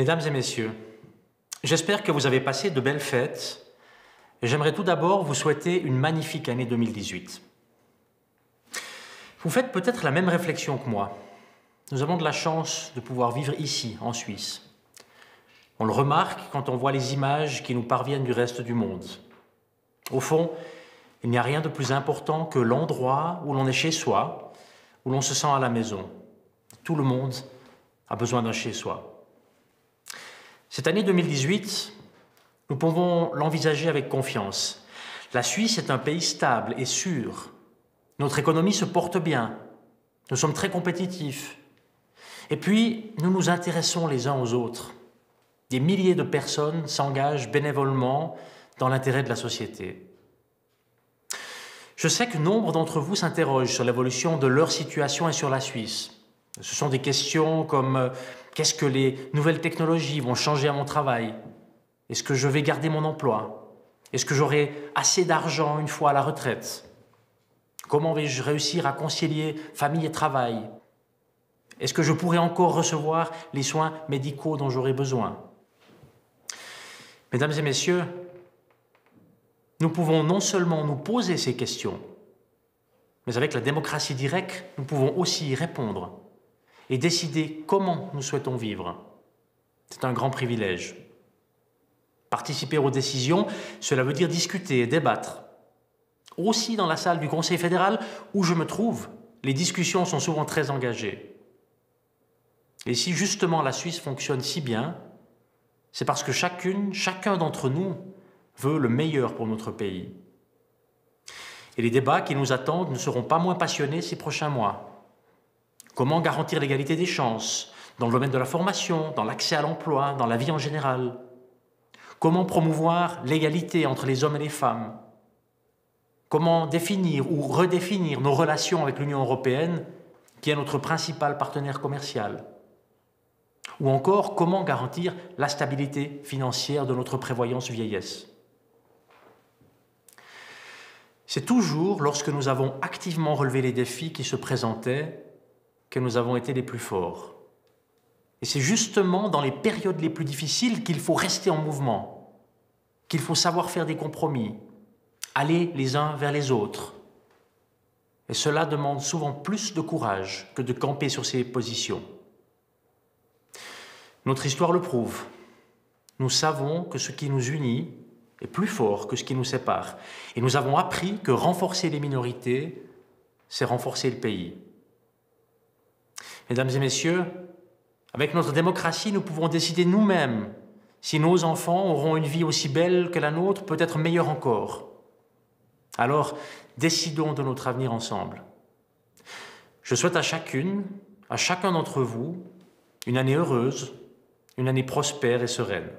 Mesdames et messieurs, j'espère que vous avez passé de belles fêtes et j'aimerais tout d'abord vous souhaiter une magnifique année 2018. Vous faites peut-être la même réflexion que moi. Nous avons de la chance de pouvoir vivre ici, en Suisse. On le remarque quand on voit les images qui nous parviennent du reste du monde. Au fond, il n'y a rien de plus important que l'endroit où l'on est chez soi, où l'on se sent à la maison. Tout le monde a besoin d'un chez-soi. Cette année 2018, nous pouvons l'envisager avec confiance. La Suisse est un pays stable et sûr. Notre économie se porte bien. Nous sommes très compétitifs. Et puis, nous nous intéressons les uns aux autres. Des milliers de personnes s'engagent bénévolement dans l'intérêt de la société. Je sais que nombre d'entre vous s'interrogent sur l'évolution de leur situation et sur la Suisse. Ce sont des questions comme qu'est-ce que les nouvelles technologies vont changer à mon travail? Est-ce que je vais garder mon emploi? Est-ce que j'aurai assez d'argent une fois à la retraite? Comment vais-je réussir à concilier famille et travail? Est-ce que je pourrai encore recevoir les soins médicaux dont j'aurai besoin? Mesdames et messieurs, nous pouvons non seulement nous poser ces questions, mais avec la démocratie directe, nous pouvons aussi y répondre et décider comment nous souhaitons vivre. C'est un grand privilège. Participer aux décisions, cela veut dire discuter et débattre. Aussi dans la salle du Conseil fédéral où je me trouve, les discussions sont souvent très engagées. Et si justement la Suisse fonctionne si bien, c'est parce que chacun d'entre nous veut le meilleur pour notre pays. Et les débats qui nous attendent ne seront pas moins passionnés ces prochains mois. Comment garantir l'égalité des chances dans le domaine de la formation, dans l'accès à l'emploi, dans la vie en général? Comment promouvoir l'égalité entre les hommes et les femmes? Comment définir ou redéfinir nos relations avec l'Union européenne, qui est notre principal partenaire commercial? Ou encore, comment garantir la stabilité financière de notre prévoyance vieillesse? C'est toujours lorsque nous avons activement relevé les défis qui se présentaient que nous avons été les plus forts. Et c'est justement dans les périodes les plus difficiles qu'il faut rester en mouvement, qu'il faut savoir faire des compromis, aller les uns vers les autres. Et cela demande souvent plus de courage que de camper sur ses positions. Notre histoire le prouve. Nous savons que ce qui nous unit est plus fort que ce qui nous sépare. Et nous avons appris que renforcer les minorités, c'est renforcer le pays. Mesdames et messieurs, avec notre démocratie, nous pouvons décider nous-mêmes si nos enfants auront une vie aussi belle que la nôtre, peut-être meilleure encore. Alors, décidons de notre avenir ensemble. Je souhaite à chacun d'entre vous, une année heureuse, une année prospère et sereine.